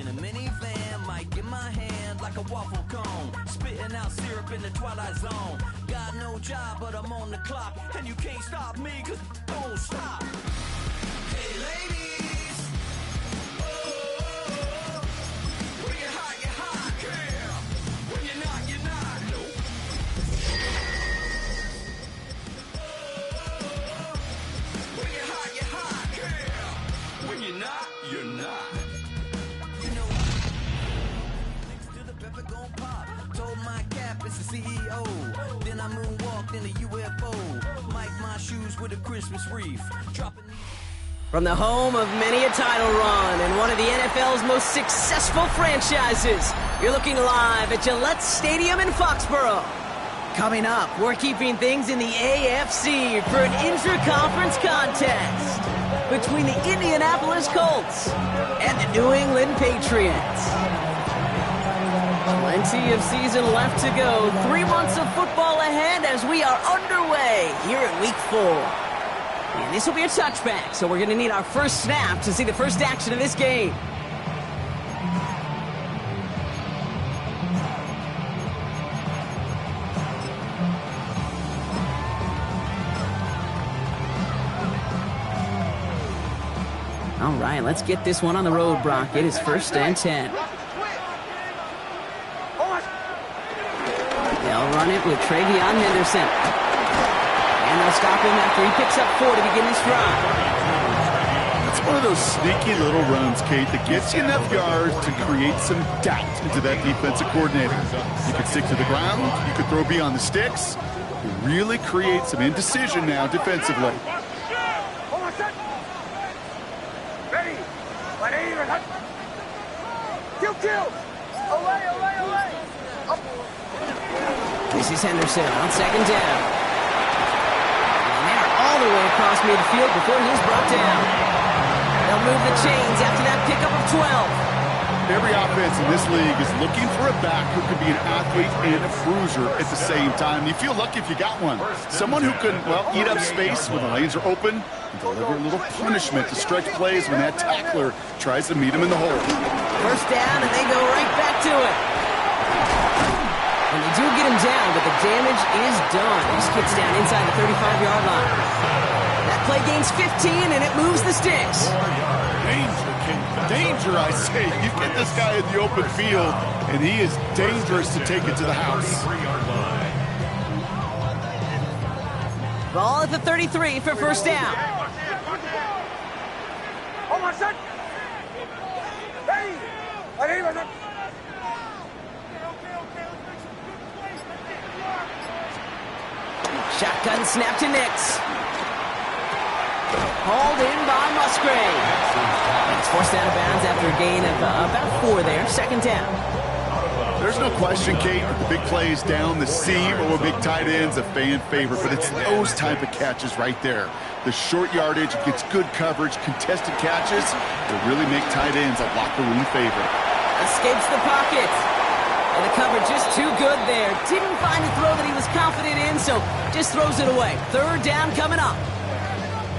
In a minivan, mic in my hand like a waffle cone. Spitting out syrup in the twilight zone. Got no job, but I'm on the clock. And you can't stop me, cause don't stop. Hey ladies, oh, when you're hot, yeah. When you're not, nope. When you're hot, yeah. When you're not, you're not. You know, next to the pepper gon' pop. Told my cap it's the CEO. Then I moonwalked in a UFO. Mike my shoes with a Christmas wreath. Dropping From the home of many a title run and one of the NFL's most successful franchises, you're looking live at Gillette Stadium in Foxborough. Coming up, we're keeping things in the AFC for an intra-conference contest between the Indianapolis Colts and the New England Patriots. Plenty of season left to go. 3 months of football ahead as we are underway here at Week 4. And this will be a touchback, so we're going to need our first snap to see the first action of this game. All right, let's get this one on the road, Brock. It is 1st and 10. They'll run it with Travion Henderson. And they'll stop him after he picks up 4 to begin his drive. It's one of those sneaky little runs, Kate, that gets you enough yards to create some doubt into that defensive coordinator. You could stick to the ground. You could throw beyond the sticks. You really create some indecision now defensively. This is Henderson on 2nd down. And they're all the way across midfield before he's brought down. They'll move the chains after that pickup of 12. Every offense in this league is looking for a back who can be an athlete and a bruiser at the same time. You feel lucky if you got one. Someone who can, well, eat up space when the lanes are open and deliver a little punishment to stretch plays when that tackler tries to meet him in the hole. 1st down, and they go right back to it. And they do get him down, but the damage is done. He just gets down inside the 35-yard line. That play gains 15, and it moves the sticks. Danger, King. Danger, I say. You get this guy in the open field, and he is dangerous to take it to the house. Ball at the 33 for 1st down. Shotgun snap to Nix. Hauled in by Musgrave. It's forced out of bounds after a gain of about 4 there. 2nd down. There's no question, Kate, that the big plays down the seam or big tight ends a fan favorite, but it's those type of catches right there. The short yardage, it gets good coverage, contested catches, that really make tight ends a locker room favorite. Escapes the pocket. And the coverage just too good there. Didn't find a throw that he was confident in, so just throws it away. 3rd down coming up.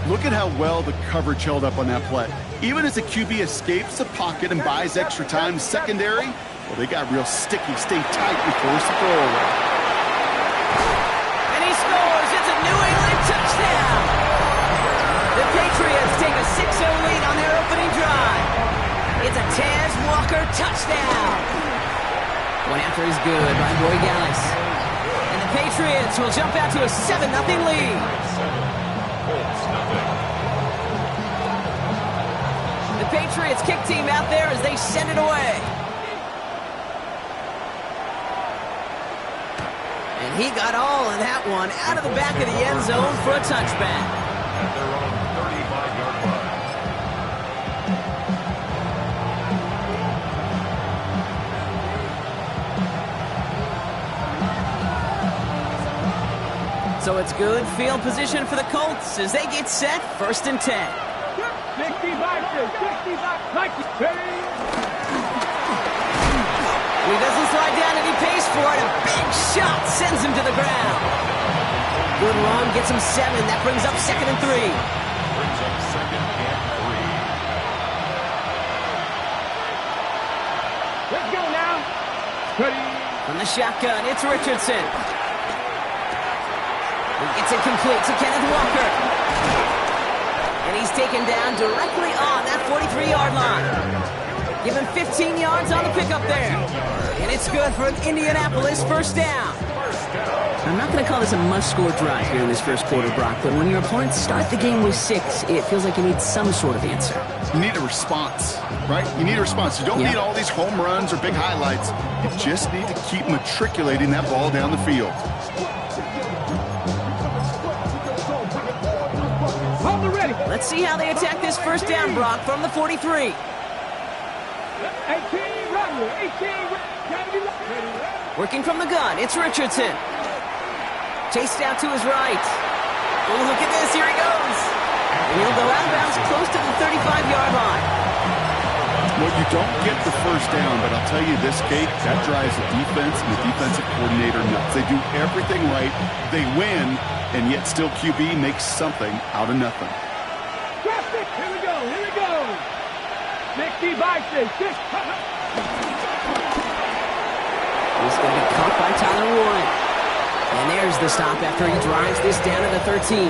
Look at how well the coverage held up on that play. Even as the QB escapes the pocket and buys extra time secondary, well, they got real sticky. Stay tight and force the throw away. And he scores. It's a New England touchdown. The Patriots take a 6-0 lead on their opening drive. It's a Taz Walker touchdown. One after is good by Boy Gallis. And the Patriots will jump out to a 7-0 lead. The Patriots kick team out there as they send it away. And he got all of that one out of the back of the end zone for a touchback. So it's good field position for the Colts as they get set. 1st and 10. 65, 65, He doesn't slide down and he pays for it. A big shot sends him to the ground. Good run, gets him 7. That brings up 2nd and 3. From the shotgun, it's Richardson. It's incomplete to Kenneth Walker. And he's taken down directly on that 43-yard line. Give him 15 yards on the pickup there. And it's good for an Indianapolis first down. I'm not going to call this a must-score drive here in this first quarter, Brock, but when your opponents start the game with 6, it feels like you need some sort of answer. You need a response, right? You need a response. You don't need all these home runs or big highlights. You just need to keep matriculating that ball down the field. Let's see how they attack this first down, Brock, from the 43. 18, Working from the gun, it's Richardson. Chased out to his right. Oh, look at this, here he goes. And he'll go out of bounds close to the 35-yard line. Well, you don't get the first down, but I'll tell you this, Kate, that drives the defense and the defensive coordinator nuts. They do everything right, they win, and yet still QB makes something out of nothing. Here we go. 60 by 6. He's going to be caught by Tyler Warren. And there's the stop after he drives this down to the 13.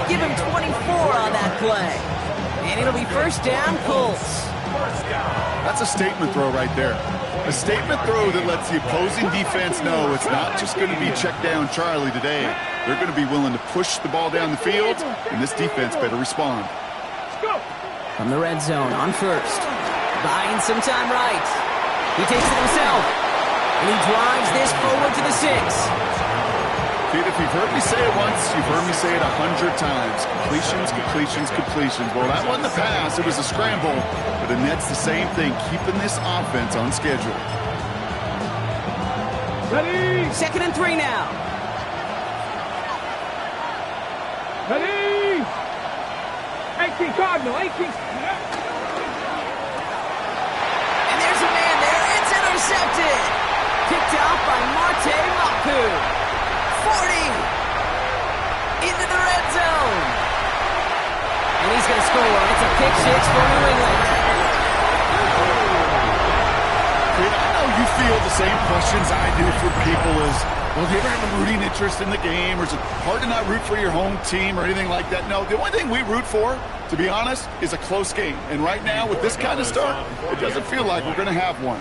Give him 24 on that play. And it'll be first down, Colts. That's a statement throw right there. A statement throw that lets the opposing defense know it's not just going to be check down Charlie today. They're going to be willing to push the ball down the field, and this defense better respond. From the red zone on first. Buying some time right. He takes it himself. And he drives this forward to the 6. Dude, if you've heard me say it once, you've heard me say it 100 times. Completions. Well, that wasn't a pass. It was a scramble. But the Nets, the same thing, keeping this offense on schedule. Ready? 2nd and 3 now. Ready? 18 Cardinal, 18. And there's a man there. It's intercepted. Picked out by Marte Mapu. 40. Into the red zone. And he's going to score. It's a pick 6 for New England. I know you feel the same questions I do from people as, well, do you ever have a rooting interest in the game? Or is it hard to not root for your home team or anything like that? No, the only thing we root for, to be honest, is a close game. And right now, with this kind of start, it doesn't feel like we're going to have one.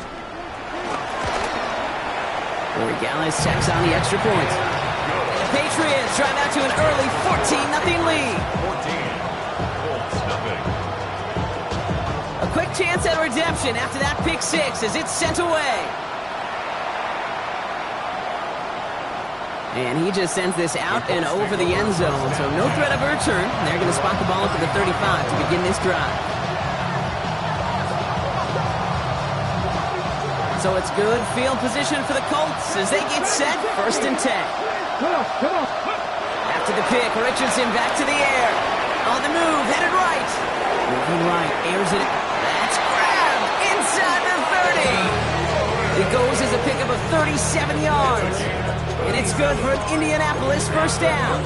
Corey Gallis checks on the extra point. And the Patriots drive out to an early 14-0 lead. A quick chance at redemption after that pick 6 as it's sent away. And he just sends this out and over the end zone, so no threat of a return. They're going to spot the ball up at the 35 to begin this drive. So it's good field position for the Colts as they get set, 1st and 10. Come on. After the pick, Richardson back to the air. On the move, headed right. Moving right, airs it. That's grabbed inside the 30. It goes as a pickup of 37 yards. And it's good for an Indianapolis first down.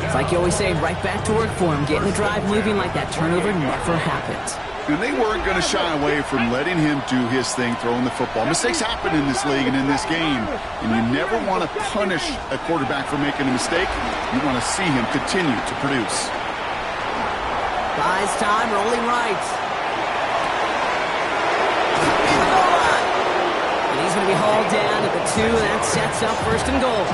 It's like you always say, right back to work for him. Getting the drive moving like that turnover never happened. And they weren't going to shy away from letting him do his thing, throwing the football. Mistakes happen in this league and in this game. And you never want to punish a quarterback for making a mistake. You want to see him continue to produce. Buys time, rolling right. In the goal line. And he's going to be hauled down at the 2, and that sets up 1st and goal.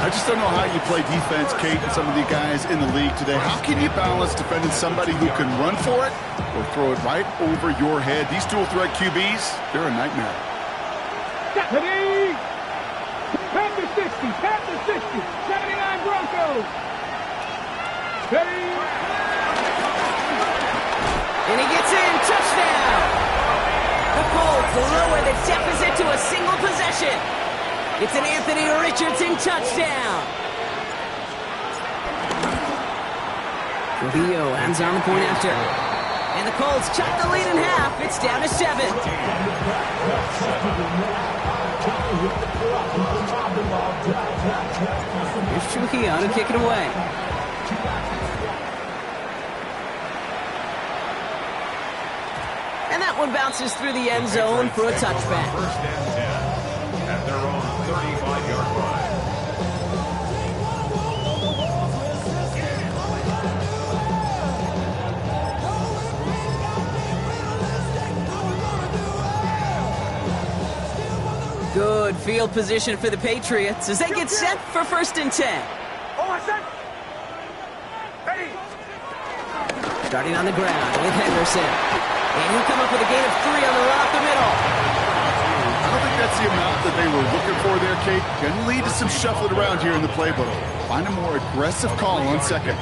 I just don't know how you play defense, Kate, and some of the guys in the league today. How can you balance defending somebody who can run for it or throw it right over your head? These dual-threat QBs, they're a nightmare. Ready? Panther 60, 79 Broncos. Ready? And he gets in, touchdown! The Colts lower the deficit to a single possession. It's an Anthony Richardson touchdown. Trujillo hands on the point after. And the Colts chop the lead in half. It's down to 7. Here's Trujillo to kick it away. And that one bounces through the end zone for a touchback. First and 10 at their own 35-yard line. Good field position for the Patriots as they get set for first and 10. Starting on the ground with Henderson. And he'll come up with a gain of 3 on the run up the middle. I don't think that's the amount that they were looking for there, Kate. Can lead to some shuffling around here in the playbook. Find a more aggressive call on second.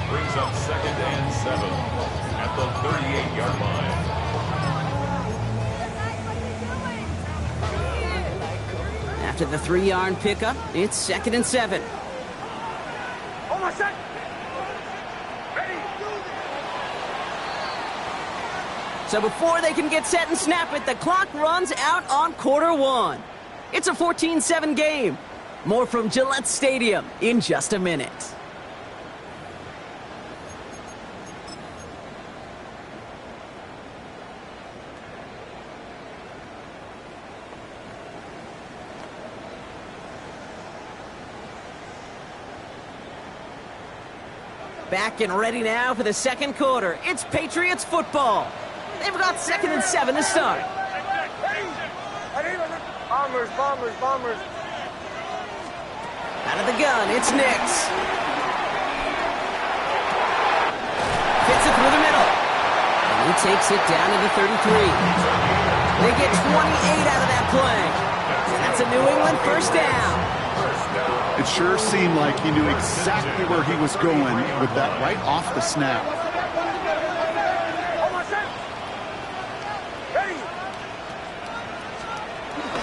Brings up second and 7 at the 38-yard line. After the 3-yard pickup, it's second and 7. So before they can get set and snap it, the clock runs out on quarter 1. It's a 14-7 game. More from Gillette Stadium in just a minute. Back and ready now for the second quarter. It's Patriots football. They've got second and 7 to start. Bombers. Out of the gun, it's Nix. Fits it through the middle. And he takes it down to the 33. They get 28 out of that play. And that's a New England first down. It sure seemed like he knew exactly where he was going with that right off the snap.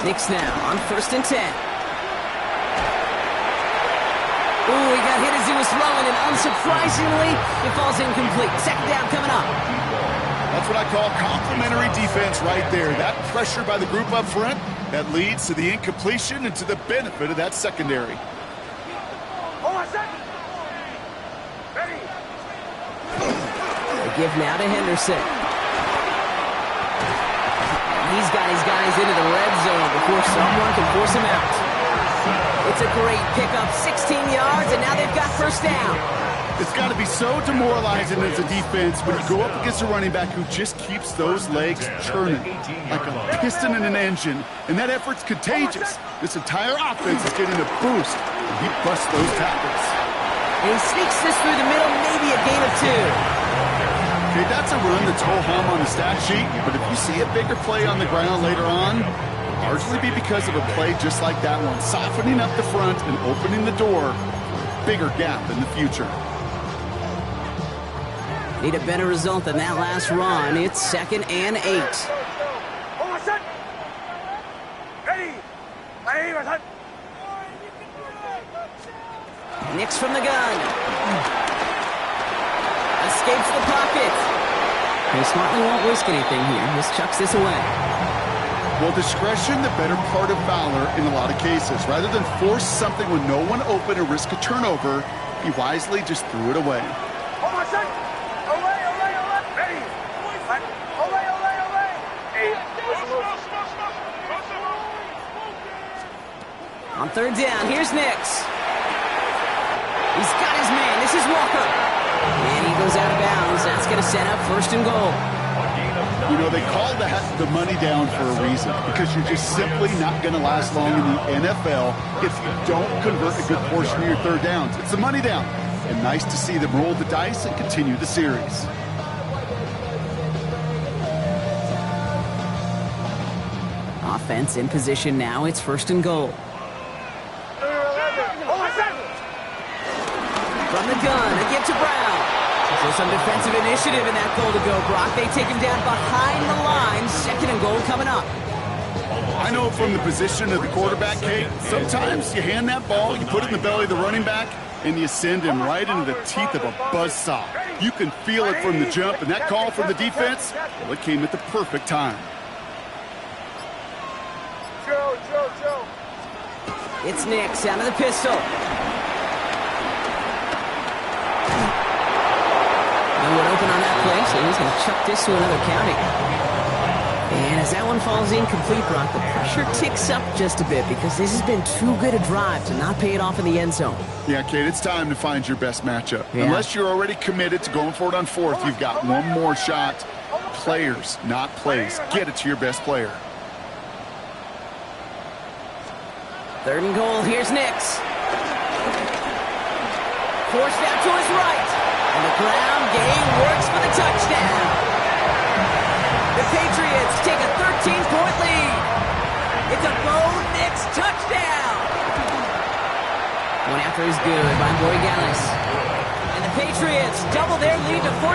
Nix now on first and 10. Ooh, he got hit as he was throwing, and unsurprisingly, it falls incomplete. Second down coming up. That's what I call complimentary defense right there. That pressure by the group up front, that leads to the incompletion and to the benefit of that secondary. They give now to Henderson. He's got his guys into the red zone before someone can force him out. It's a great pickup, 16 yards, and now they've got first down. It's got to be so demoralizing as a defense when you go up against a running back who just keeps those legs churning like a piston in an engine, and that effort's contagious. This entire offense is getting a boost, and he busts those tackles. And he sneaks this through the middle, maybe a gain of 2. Okay, that's a run that's ho-hum on the stat sheet, but if you see a bigger play on the ground later on, it'll largely be because of a play just like that one, softening up the front and opening the door for a bigger gap in the future. Need a better result than that last run. It's second and 8. Nix from the gun. Escapes the pocket. They smartly won't risk anything here. Just chucks this away. Well, discretion, the better part of valor in a lot of cases. Rather than force something with no one open or risk a turnover, he wisely just threw it away. On third down, here's Nix. He's got his man. This is Walker. And he goes out of bounds. That's going to set up first and goal. You know, they call that the money down for a reason, because you're just simply not going to last long in the NFL if you don't convert a good portion of your third downs. It's the money down. And nice to see them roll the dice and continue the series. Offense in position now. It's first and goal. From the gun, a give to Brown. So some defensive initiative in that goal to go, Brock. They take him down behind the line. Second and goal coming up. I know from the position of the quarterback, Kate, sometimes you hand that ball, you put it in the belly of the running back, and you send him right into the teeth of a buzzsaw. You can feel it from the jump, and that call from the defense, well, it came at the perfect time. Joe. It's Nix out of the pistol. No one open on that play, so he's going to chuck this to another county. And as that one falls incomplete, Brock, the pressure ticks up just a bit because this has been too good a drive to not pay it off in the end zone. Yeah, Kate, it's time to find your best matchup. Yeah. Unless you're already committed to going for it on fourth, you've got one more shot. Players, not plays. Get it to your best player. 3rd and goal, here's Nix. Forced out to his right. And the ground game works for the touchdown. The Patriots take a 13-point lead. It's a Bo Nix touchdown. One after is good by Borregales. And the Patriots double their lead to 14.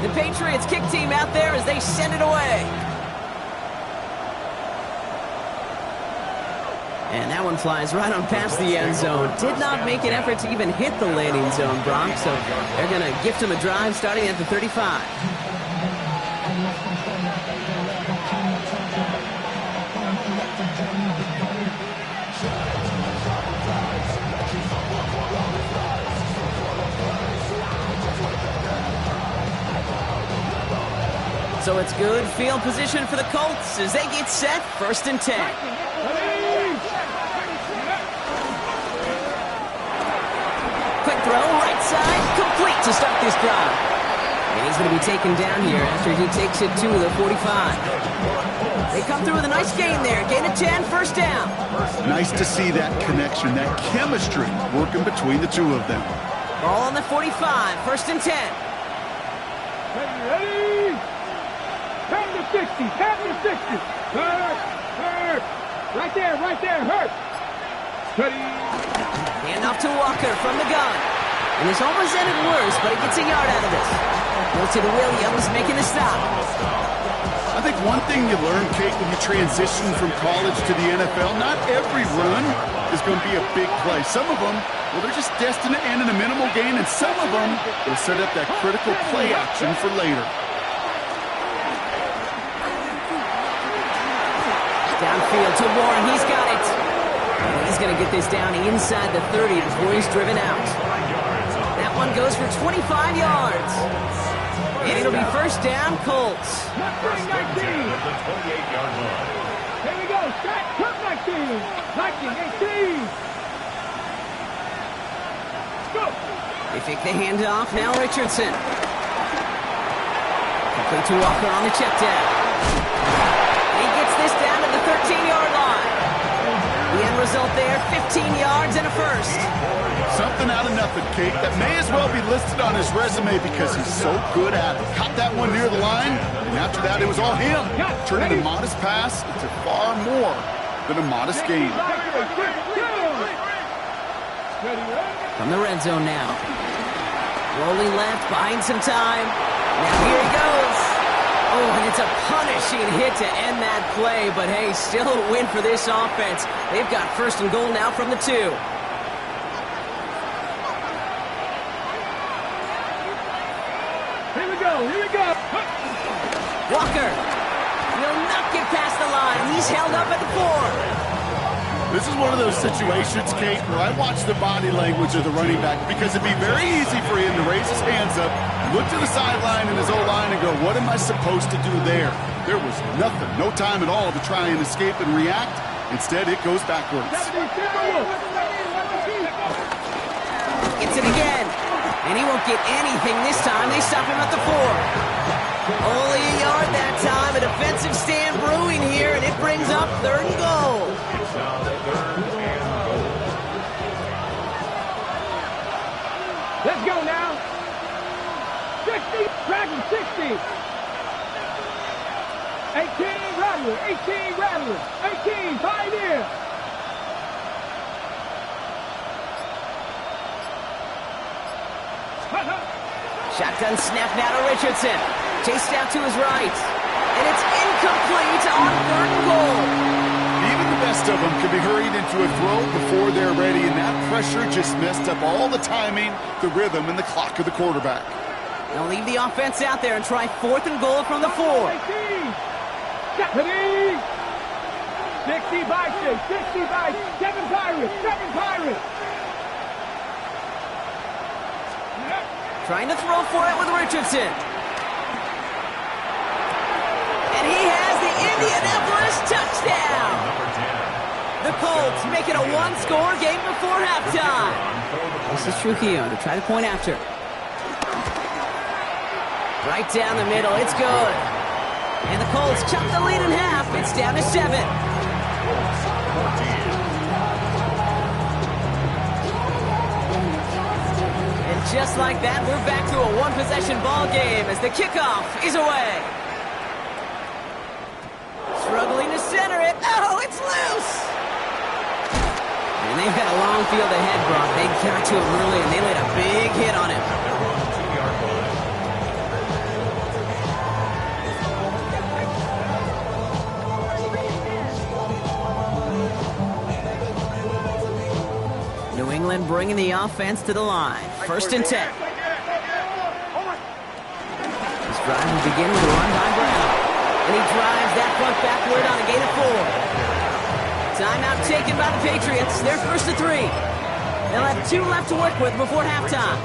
The Patriots kick team out there as they send it away. And that one flies right on past the end zone. Did not make an effort to even hit the landing zone, Brock. So they're going to gift him a drive starting at the 35. So it's good field position for the Colts as they get set, 1st and 10. Quick throw, right side, complete to start this drive. And he's going to be taken down here after he takes it to the 45. They come through with a nice gain there. Gain of 10, 1st down. Nice to see that connection, that chemistry working between the two of them. Ball on the 45, 1st and 10. Ready? 10 to 60, 10 to 60. Hurt. Right there, hurt. Steady. Hand off to Walker from the gun. And this almost ended worse, but he gets a yard out of this. Goes to the Williams, making the stop. I think one thing you learn, Kate, when you transition from college to the NFL, not every run is going to be a big play. Some of them, well, they're just destined to end in a minimal gain, and some of them will set up that critical play action for later. Downfield to Warren, he's got it. And he's going to get this down inside the 30 before he's driven out. That one goes for 25 yards. And it'll be 1st down, Colts. 19. Here we go, set, cut 19. 19, 18. Go. They fake the handoff, now Richardson. Complete to Walker on the check down. He gets this down to the 13-yard line. The end result there, 15 yards and a 1st. Something out of nothing, Kate, that may as well be listed on his resume because he's so good at it. Caught that one near the line, and after that, it was all him. Turning a modest pass into far more than a modest gain. From the red zone now. Rolling left, buying some time. Now here he goes. Oh, and it's a punishing hit to end that play, but hey, still a win for this offense. They've got 1st and goal now from the 2. Here we go. Walker will not get past the line. He's held up at the 4. This is one of those situations, Kate, where I watch the body language of the running back because it'd be very easy for him to raise his hands up, look to the sideline in his O-line and go, what am I supposed to do there? There was nothing, no time at all to try and escape and react. Instead, it goes backwards. Gets it again. And he won't get anything this time. They stop him at the 4. Only a yard that time. A defensive stand brewing here, and it brings up 3rd and goal. Let's go now. 60, Dragon 60. 18, Rattler, 18, Rattler, 18, Pioneer. Shotgun snap now to Richardson. Chased out to his right. And it's incomplete on 3rd and goal. Even the best of them can be hurried into a throw before they're ready, and that pressure just messed up all the timing, the rhythm, and the clock of the quarterback. They'll leave the offense out there and try 4th and goal from the 4. Stephanie! 60 by 6, 60 by 7 Pirates, 7 Pirates! Trying to throw for it with Richardson. And he has the Indianapolis touchdown! The Colts make it a one-score game before halftime. This is Trujillo to try the point after. Right down the middle, it's good. And the Colts chop the lead in half. It's down to 7. And just like that, we're back to a one-possession ball game as the kickoff is away. Struggling to center it. Oh, it's loose! And they've got a long field ahead, Brock. They got to him early, and they laid a big hit on him. New England bringing the offense to the line. 1st and 10. This drive will begin with a run by Brown. And he drives that punt backward on a gain of 4. Timeout taken by the Patriots. They're 1st and 3. They'll have 2 left to work with before halftime.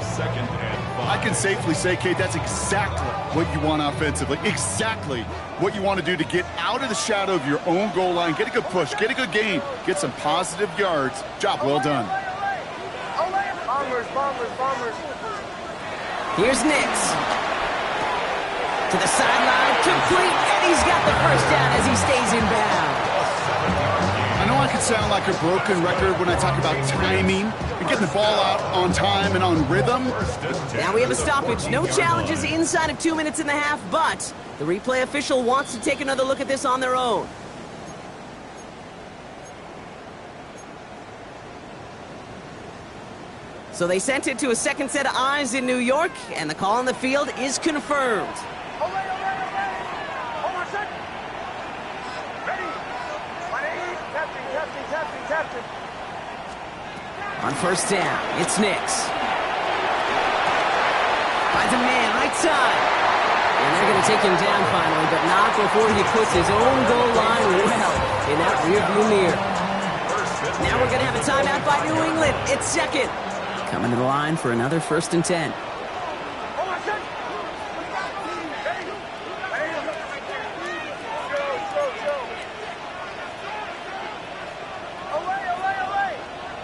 I can safely say, Kate, that's exactly what you want offensively. Exactly what you want to do to get out of the shadow of your own goal line. Get a good push. Get a good gain. Get some positive yards. Job well done. Bombers, bombers, bombers. Here's Nix. To the sideline, complete, and he's got the first down as he stays in bounds. I know I could sound like a broken record when I talk about timing and getting the ball out on time and on rhythm. Now we have a stoppage. No challenges inside of 2 minutes and a half, but the replay official wants to take another look at this on their own. So they sent it to a second set of eyes in New York, and the call on the field is confirmed. Hold on a second. Ready. My name, Captain. On 1st down, it's Nix. Finds a man right side. And they're going to take him down finally, but not before he puts his own goal line well in that rearview mirror. Now we're going to have a timeout by New England. It's 2nd. Coming to the line for another 1st and 10. Hold on a second. Ready. Joe.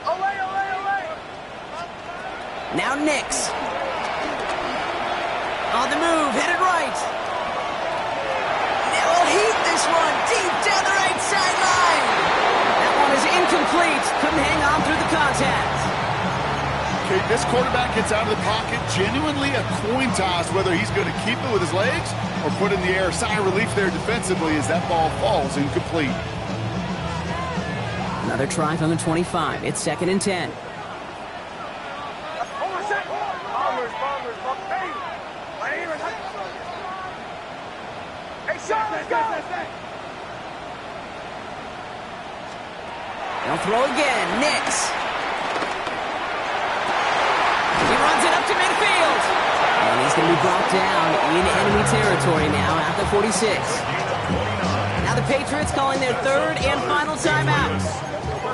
Away. Now Nix. On the move, headed right. Now he'll heat this one deep down the right sideline. That one is incomplete. Couldn't hang on through the contact. Okay, this quarterback gets out of the pocket. Genuinely a coin toss whether he's going to keep it with his legs or put in the air. Sigh of relief there defensively as that ball falls incomplete. Another try from the 25. It's 2nd and 10. Hold on a second. Bombers. Hey, my name is... Hey, Sean, let's go. They'll throw again. Nix. He runs it up to midfield. And he's going to be brought down in enemy territory now at the 46. Now the Patriots calling their 3rd and final timeout.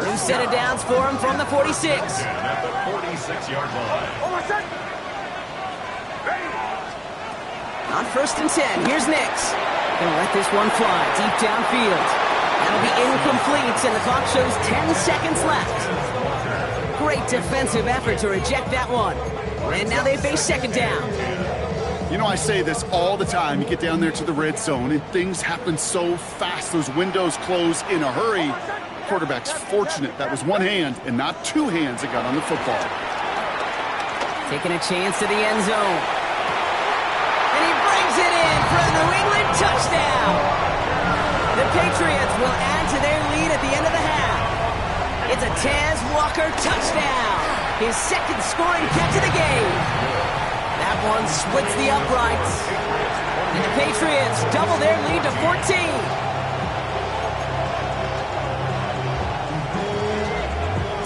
New set of downs for him from the 46. At the 46-yard line. Hold on a second. Ready. On 1st and 10, here's Nix. Gonna let this one fly deep downfield. That'll be incomplete, and the clock shows 10 seconds left. Great defensive effort to reject that one. And now they face 2nd down. You know, I say this all the time. You get down there to the red zone, and things happen so fast. Those windows close in a hurry. Quarterback's fortunate that was one hand and not 2 hands that got on the football. Taking a chance to the end zone. And he brings it in for a New England touchdown. The Patriots will add to their lead at the end of the half. It's a Taz Walker touchdown. His 2nd scoring catch of the game. That one splits the uprights. And the Patriots double their lead to 14.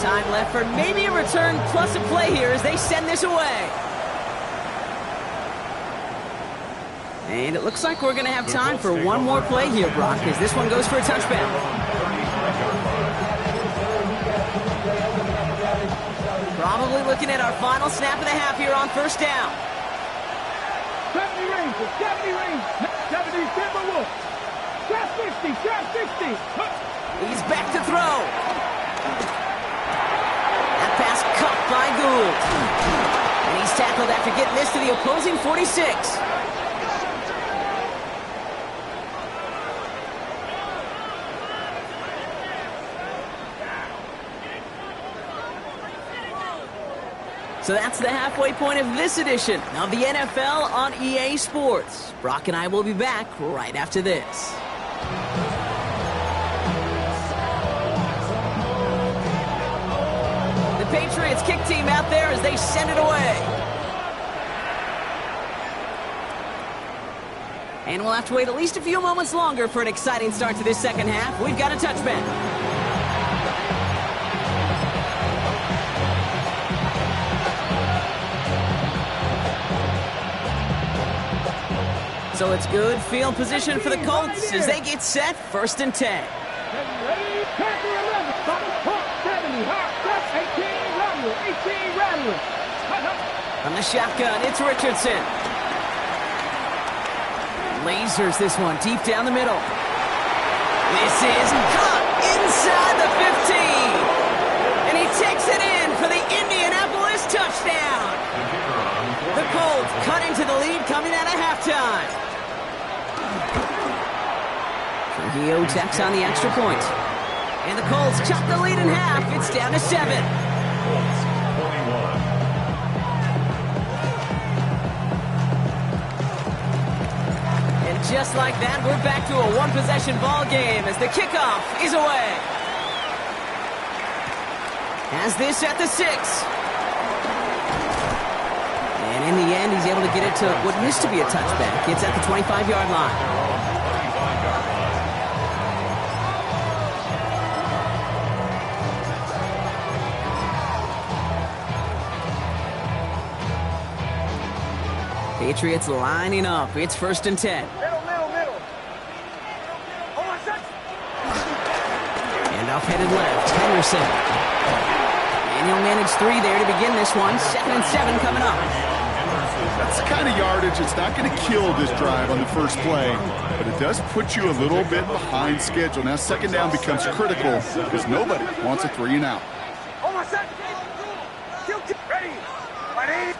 Time left for maybe a return plus a play here as they send this away. And it looks like we're going to have time for one more play here, Brock, as this one goes for a touchdown. Probably looking at our final snap of the half here on first down. 70 range, 70 range, 70 Timberwolves. Trap 60, trap 60. He's back to throw. That pass caught by Gould. And he's tackled after getting this to the opposing 46. So that's the halfway point of this edition of the NFL on EA Sports. Brock and I will be back right after this. The Patriots kick team out there as they send it away. And we'll have to wait at least a few moments longer for an exciting start to this second half. We've got a touchback. So it's good field position for the Colts as they get set, 1st and 10. Ready, tackle 11, stop, pump, 70, hot, press, 18, rattler. From the shotgun, it's Richardson. Lasers this one deep down the middle. This is caught inside the 15. And he takes it in for the Indianapolis touchdown. The Colts cutting to the lead coming out of halftime. Trujillo tacks on the extra point. And the Colts chop the lead in half. It's down to 7. Colts 21. And just like that, we're back to a one-possession ball game as the kickoff is away. Has this at the 6. And in the end, he's able to get it to what used to be a touchback. It's at the 25-yard line. Patriots lining up. It's 1st and 10. Middle. Oh, my son. And off headed left, Henderson. And he'll manage 3 there to begin this one. 2nd and 7 coming up. That's the kind of yardage that's not going to kill this drive on the first play, but it does put you a little bit behind schedule. Now 2nd down becomes critical because nobody wants a 3 and out. Oh, my son. Ready. Ready.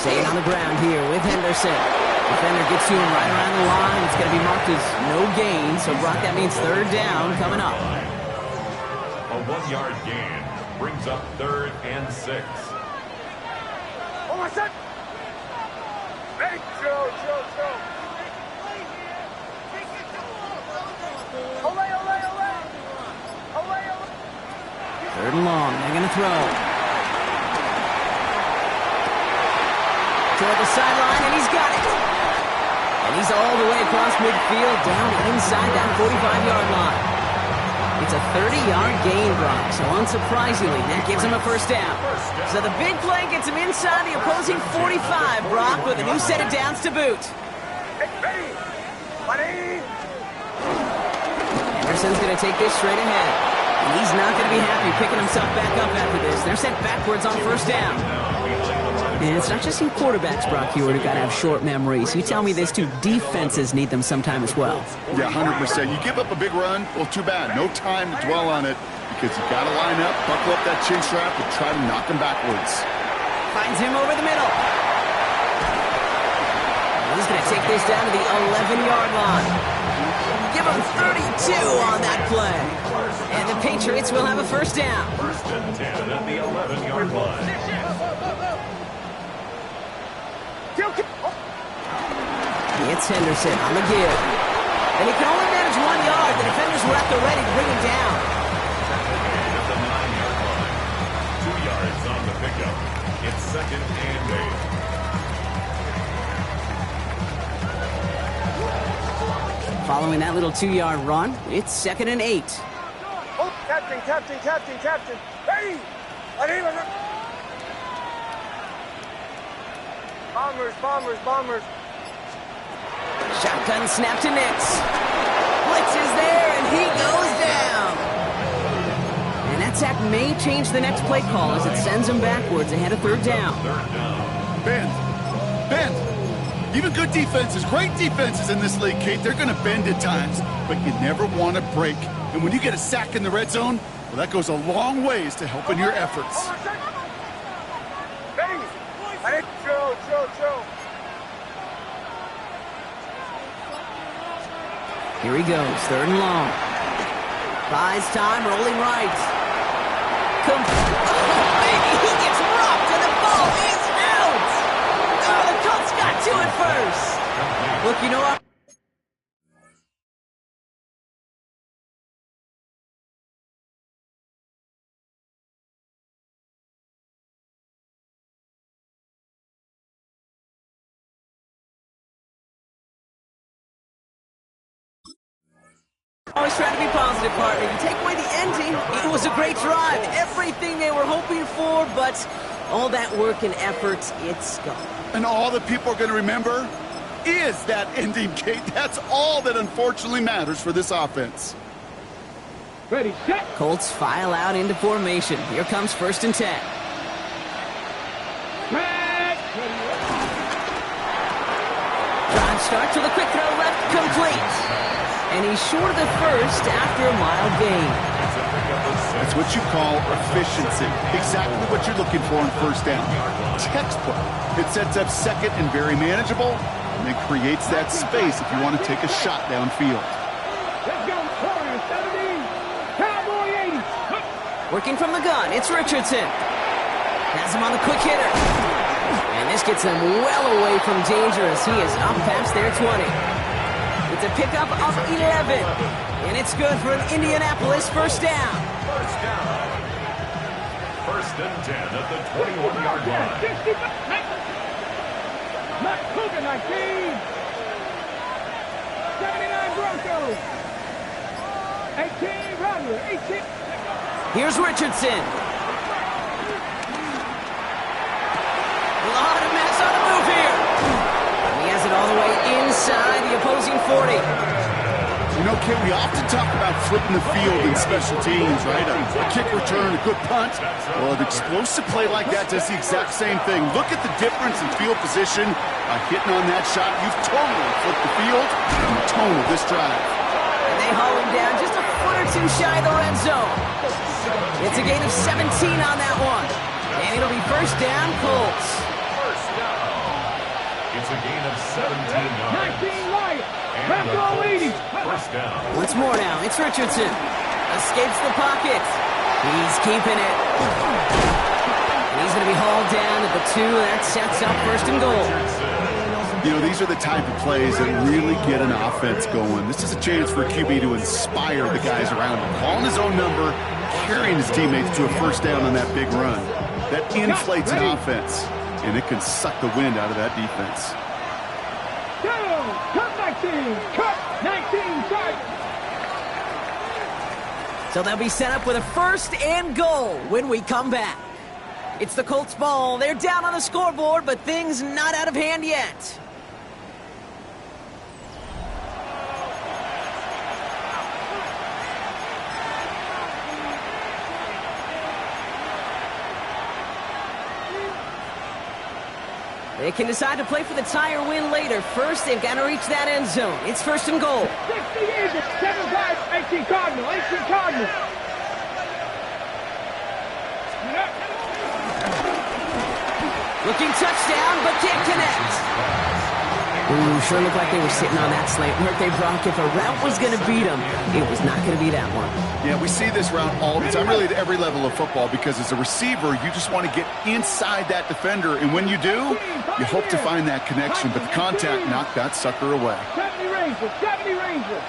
Staying on the ground here with Henderson. Defender gets to him right around the line. It's going to be marked as no gain. So, Brock, that means 3rd down coming up. A 1-yard gain brings up 3rd and 6. Oh, my son. Ready. Chill. Olay. 3rd and long. They're going to throw. Toward the sideline, and he's got it. And he's all the way across midfield, down inside that 45-yard line. It's a 30-yard gain, Brock, so unsurprisingly, that gives him a 1st down. So the big play gets him inside the opposing 45, Brock, with a new set of downs to boot. Ready. Henderson's going to take this straight ahead. And he's not going to be happy picking himself back up after this. They're sent backwards on 1st down. And it's not just you quarterbacks, Brock Huard, who got to have short memories. You tell me this too, defenses need them sometime as well. Yeah, 100%. You give up a big run, well, too bad. No time to dwell on it because you got to line up, buckle up that chin strap, and try to knock him backwards. Finds him over the middle. He's going to take this down to the 11-yard line. Give him 32 on that play. And the Patriots will have a 1st down. 1st and 10 at the 11-yard line. It's Henderson on the give. And he can only manage 1 yard. The defenders were at the ready to bring him down. At the 9-yard line. 2 yards on the pickup. It's 2nd and 8. Following that little 2-yard run, it's 2nd and 8. Oh, captain. Ready. Bombers. Shotgun snap to Nix. Blitz is there, and he goes down. And that sack may change the next play call as it sends him backwards ahead of third down. Bend. Even good defenses, great defenses in this league, Kate, they're going to bend at times, but you never want to break. And when you get a sack in the red zone, well, that goes a long ways to helping your efforts. Hey, chill. Here he goes, third and long. Buys time, rolling right. He gets rocked and the ball is out! Oh, the Colts got to it first! Look, you know what? Always trying to be positive, partner. You take away the ending, it was a great drive. Everything they were hoping for, but all that work and effort, it's gone. And all that people are going to remember is that ending, Kate. That's all that unfortunately matters for this offense. Ready, set. Colts file out into formation. Here comes 1st and 10. Back. Drive start to the quick throw left, complete. And he's short of the first after a mild gain. That's what you call efficiency. Exactly what you're looking for in first down. Textbook. It sets up second and very manageable, and it creates that space if you want to take a shot downfield. Let's go, Warriors 70. Cowboy 80. Working from the gun, it's Richardson. Has him on the quick hitter. And this gets him well away from danger as he is up past their 20. It's a pickup of 11. And it's good for an Indianapolis first down. First and 10 at the 21-yard line. 60. Matt Cougar 19. 79 Broncos. 18 Rattler. 18. Here's Richardson. A lot of mess on the move here. And he has it all the way inside the opposing 40. You know, Kate, we often talk about flipping the field in special teams, right? A kick return, a good punt. Well, an explosive play like that does the exact same thing. Look at the difference in field position. By hitting on that shot, you've totally flipped the field and the tone of this drive. And they haul him down just a foot or two shy of the red zone. It's a gain of 17 on that one. And it'll be first down, Colts. It's a gain of 17 yards. 19 Lions. And the Bronco Colts 80. first down. Once more now, it's Richardson. Escapes the pocket. He's keeping it. And he's going to be hauled down at the 2. That sets up first and goal. You know, these are the type of plays that really get an offense going. This is a chance for a QB to inspire the guys around him. Calling his own number, carrying his teammates to a first down on that big run. That inflates an offense, and it can suck the wind out of that defense. Down. Cut 19. Cut 19. Tigers. So they'll be set up with a first and goal when we come back. It's the Colts ball. They're down on the scoreboard, but things not out of hand yet. They can decide to play for the tie or win later. First, they've got to reach that end zone. It's first and goal. 60 Eagles. 75. 18 Cardinal. 18 Cardinal. Looking touchdown, but can't connect. Ooh, sure looked like they were sitting on that slant. Weren't they, Brock? If a route was going to beat them, it was not going to be that one. Yeah, we see this route all the time, really at every level of football, because as a receiver, you just want to get inside that defender, and when you do, you hope to find that connection, but the contact knocked that sucker away. 70 Rangers. 70 Rangers.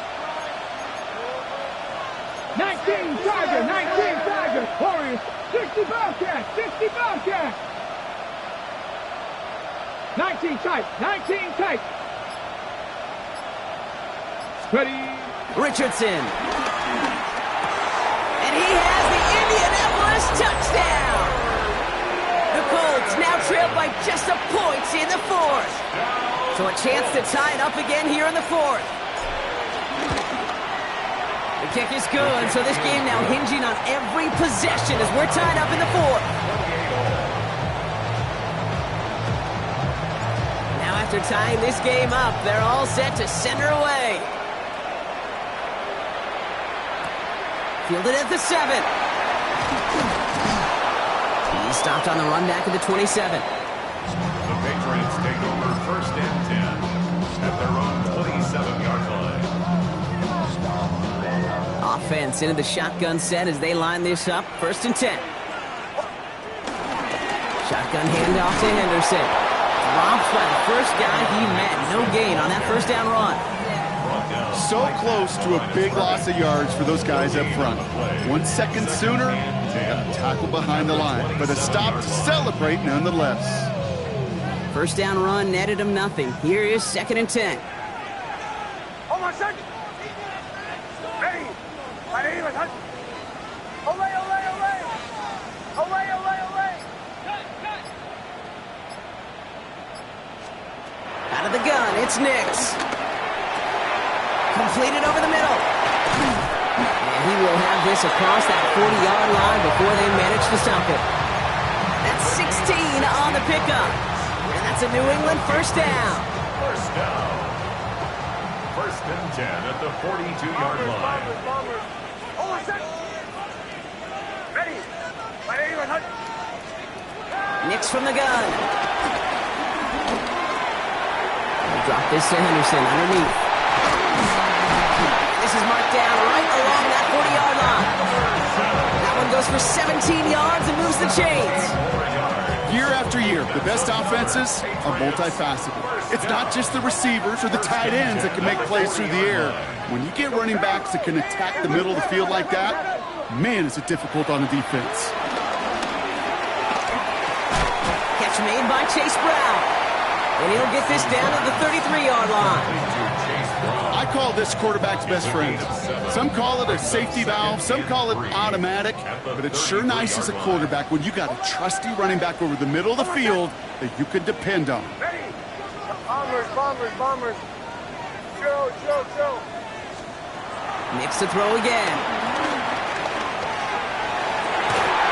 19 Tiger. 19 Tiger. Warriors. 60 Bobcats. 60 Bobcats. 19 tight. 19 tight. Ready. Richardson. And he has the Indianapolis touchdown. The Colts Patriots now trail by just a point in the fourth. So a chance to tie it up again here in the fourth. The kick is good, so this game now hinging on every possession as we're tied up in the fourth. Now after tying this game up, they're all set to send her away. Fielded at the 7. He's stopped on the run back at the 27. The Patriots take over first and 10 at their own 27-yard line. Offense into the shotgun set as they line this up. First and 10. Shotgun handoff to Henderson. Dropped by the first guy he met. No gain on that first down run. So close to a big loss of yards for those guys up front. 1 second sooner, a tackle behind the line, but a stop to celebrate nonetheless. First down run netted him nothing. Here is second and 10. Hold on a second. Ready. Ready. Olay, olay, olay. Olay, olay, olay. Out of the gun, it's Nix. Completed over the middle. And he will have this across that 40-yard line before they manage to stop it. That's 16 on the pickup. And that's a New England first down. First down. First and 10 at the 42-yard line. Hold on a second. Ready. Ready. Nix from the gun. Drop this to Henderson underneath. This is marked down right along that 40-yard line. That one goes for 17 yards and moves the chains. Year after year, the best offenses are multifaceted. It's not just the receivers or the tight ends that can make plays through the air. When you get running backs that can attack the middle of the field like that, man, is it difficult on the defense. Catch made by Chase Brown. And he'll get this down to the 33-yard line. I call this quarterback's best friend. Some call it a safety valve, some call it automatic, but it's sure nice as a quarterback when you got a trusty running back over the middle of the field that you can depend on. Ready. Bombers. Chill. Nix to throw again.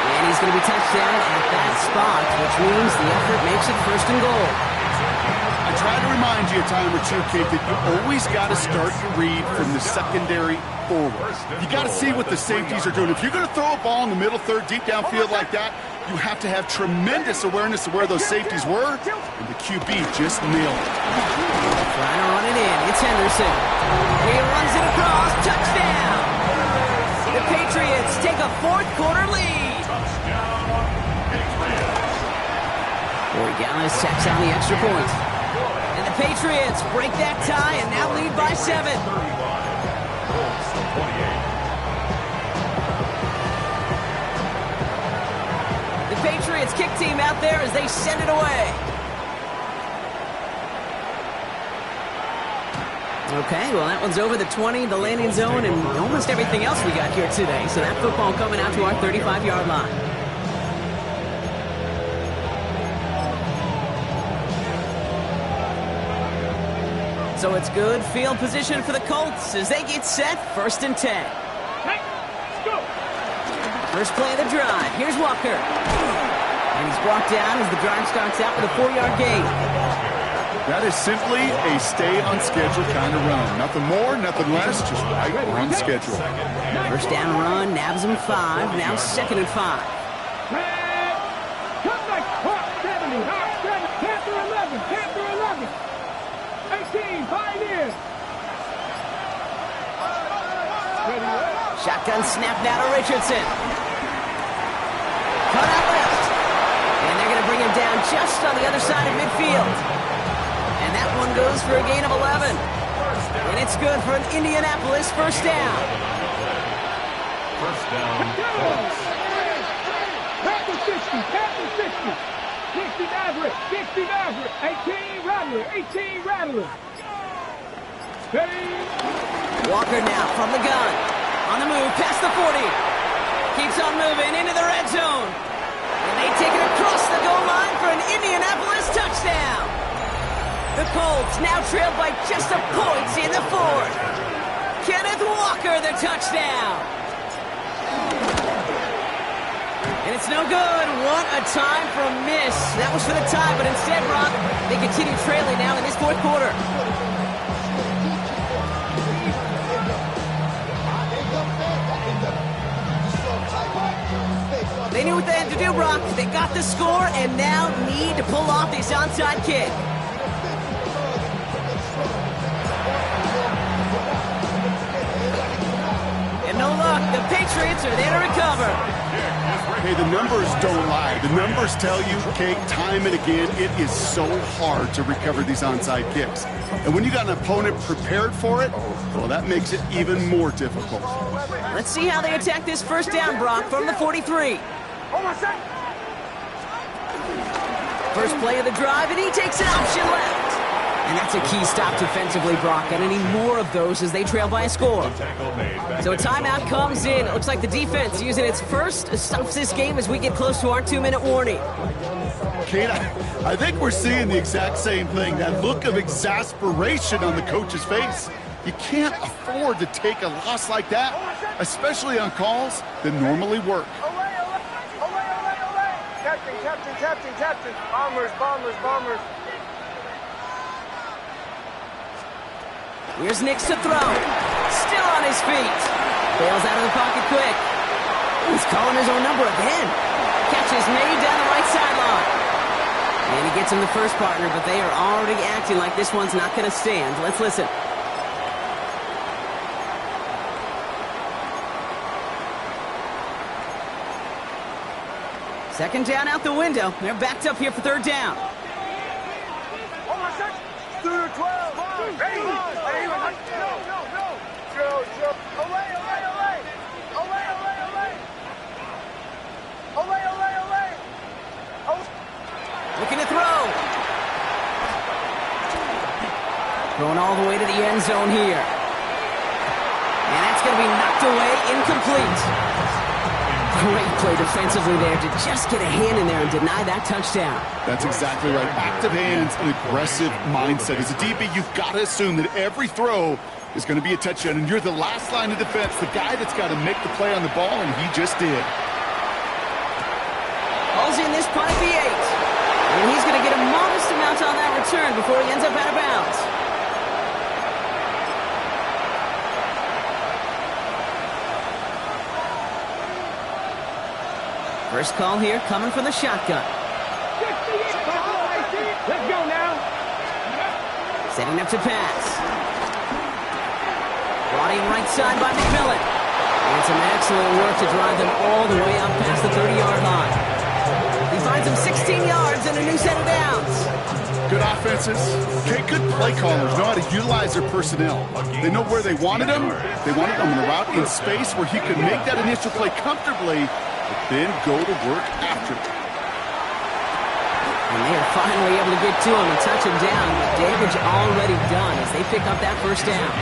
And he's going to be touched down at that spot, which means the effort makes it first and goal. I try to remind you a time or two, Kate, that you always got to start your read from the secondary forward. You got to see what the safeties are doing. If you're going to throw a ball in the middle third, deep downfield like that, you have to have tremendous awareness of where those safeties were, and the QB just nailed it. Trying to run it in. It's Henderson. He runs it across. Touchdown! The Patriots take a fourth-quarter lead. Corey Gallis checks on the extra point. And the Patriots break that tie and now lead by 7. The Patriots kick team out there as they send it away. Okay, well, that one's over the 20, the landing zone, and almost everything else we got here today. So that football coming out to our 35-yard line. So it's good field position for the Colts as they get set, first and 10. First play of the drive. Here's Walker. And he's brought down as the drive starts out with a 4-yard gain. That is simply a stay-on-schedule kind of run. Nothing more, nothing less, just right on schedule. First down run, nabs him 5, now second and 5. Come back, hot 70, Panther 11, 18, Pioneer. Shotgun snap now to Richardson. Cut out left. And they're going to bring him down just on the other side of midfield. And that one goes for a gain of 11. And it's good for an Indianapolis first down. First down, Colts. Panther 60, 60 Maverick, 18 Rattler. Ready? Walker now from the gun. On the move, past the 40. Keeps on moving into the red zone. And they take it across the goal line for an Indianapolis touchdown. The Colts now trailed by just a point in the fourth. Kenneth Walker, the touchdown. And it's no good. What a time for a miss. That was for the tie, but instead, Brock, they continue trailing now in this fourth quarter. They knew what they had to do, Brock. They got the score and now need to pull off this onside kick. And no luck. The Patriots are there to recover. Hey, the numbers don't lie. The numbers tell you, Kate, time and again, it is so hard to recover these onside kicks. And when you got an opponent prepared for it, well, that makes it even more difficult. Let's see how they attack this first down, Brock, from the 43. First play of the drive, and he takes an option left. And that's a key stop defensively, Brock, and any more of those as they trail by a score. So a timeout comes in. It looks like the defense using its first to stop this game as we get close to our 2-minute warning. Kate, I think we're seeing the exact same thing. That look of exasperation on the coach's face. You can't afford to take a loss like that, especially on calls that normally work. Captain. Bombers. Here's Nix to throw. Still on his feet. Bails out of the pocket quick. He's calling his own number again. Catch is made down the right sideline. And he gets him the first partner, but they are already acting like this one's not going to stand. Let's listen. Second down out the window. They're backed up here for third down. Looking to throw. Going all the way to the end zone here. And that's going to be knocked away, incomplete. Great play defensively there to just get a hand in there and deny that touchdown. That's exactly right. Active hands and aggressive mindset. As a DB, you've got to assume that every throw is going to be a touchdown, and you're the last line of defense, the guy that's got to make the play on the ball, and he just did. Hauls in this punt at the 8. And he's going to get a modest amount on that return before he ends up out of bounds. First call here coming from the shotgun. Let's go now. Setting up to pass. Brought in right side by McMillan. And some excellent work to drive them all the way up past the 30-yard line. He finds them 16 yards and a new set of downs. Good offenses. Okay, good play callers know how to utilize their personnel. They know where they wanted him. They wanted him on the route in space where he could make that initial play comfortably, but then go to work after it. And they are finally able to get to him and touch him down, but damage already done as they pick up that first down.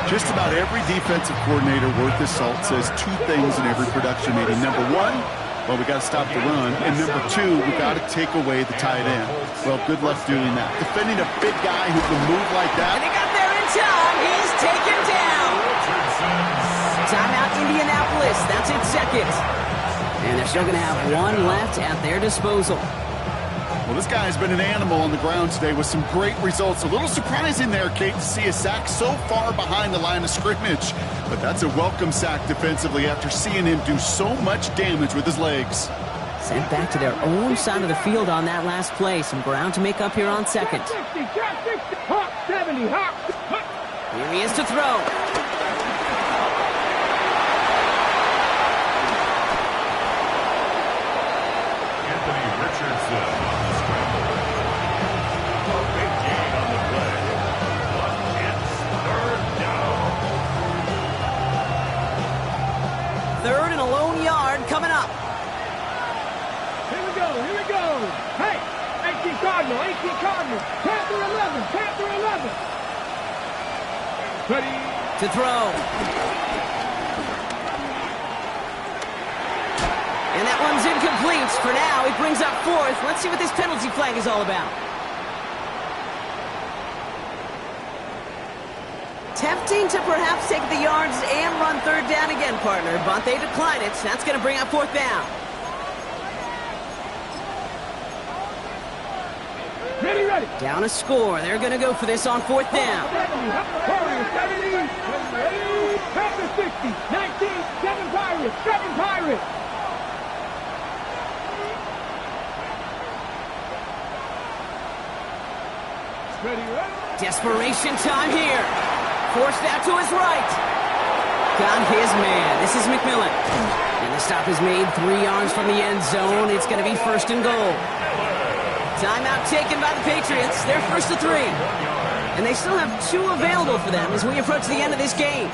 Just about every defensive coordinator worth his salt says two things in every production meeting. Number one, well, we got to stop the run. And number two, we got to take away the tight end. Well, good luck doing that. Defending a big guy who can move like that. And he got there in time. He's taken down. Timeout Indianapolis. That's its second. And they're still going to have one left at their disposal. Well, this guy's been an animal on the ground today with some great results. A little surprising there, Kate, to see a sack so far behind the line of scrimmage. But that's a welcome sack defensively after seeing him do so much damage with his legs. Sent back to their own side of the field on that last play. Some ground to make up here on second. 60, 70, Here he is to throw. Anthony Richardson on the scramble. A big gain on the play. But it's third down. Third and a lone yard coming up. Here we go. Hey, 18 Cardinal. Panther 11. Ready. To throw. And And that one's incomplete. For now, he brings up fourth. Let's see what this penalty flag is all about. Tempting to perhaps take the yards and run third down again, partner, but they decline it. That's going to bring up fourth down. Ready. Down a score. They're going to go for this on fourth down. 70, Panther 60, 19, 7 Pirates, 7 Pirates. Ready. Desperation time here. Forced out to his right. Got his man. This is McMillan. And the stop is made 3 yards from the end zone. It's going to be first and goal. Timeout taken by the Patriots. They're first to 3. And they still have 2 available for them as we approach the end of this game.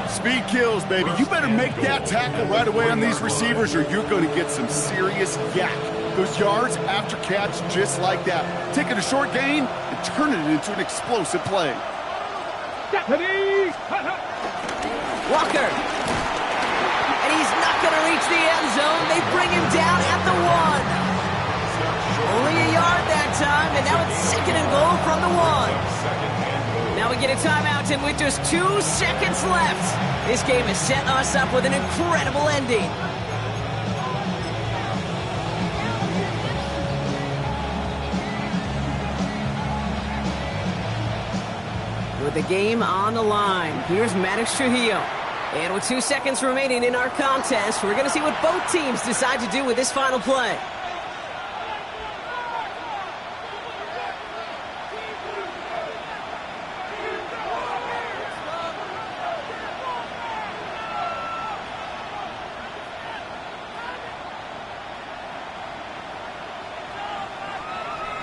Speed kills, baby. You better make that tackle right away on these receivers or you're going to get some serious yak. Those yards after catch just like that. Taking a short gain and turning it into an explosive play. Walker. And he's not going to reach the end zone. They bring him down at the 1. Only a yard that time, and now it's second and goal from the 1. Now we get a timeout, and with just 2 seconds left, this game has set us up with an incredible ending. With the game on the line, here's Maddox Trujillo. And with 2 seconds remaining in our contest, we're going to see what both teams decide to do with this final play.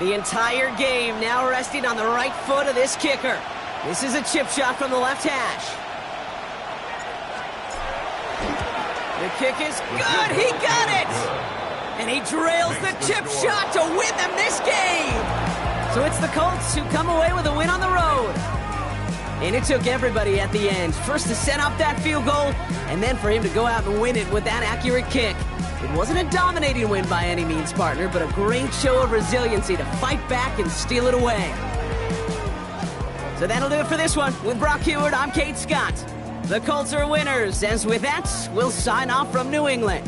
The entire game now resting on the right foot of this kicker. This is a chip shot from the left hash. The kick is good. He got it. And he drills the chip shot to win them this game. So it's the Colts who come away with a win on the road. And it took everybody at the end. First to set up that field goal, and then for him to go out and win it with that accurate kick. It wasn't a dominating win by any means, partner, but a great show of resiliency to fight back and steal it away. So that'll do it for this one. With Brock Huard, I'm Kate Scott. The Colts are winners, as with that, we'll sign off from New England.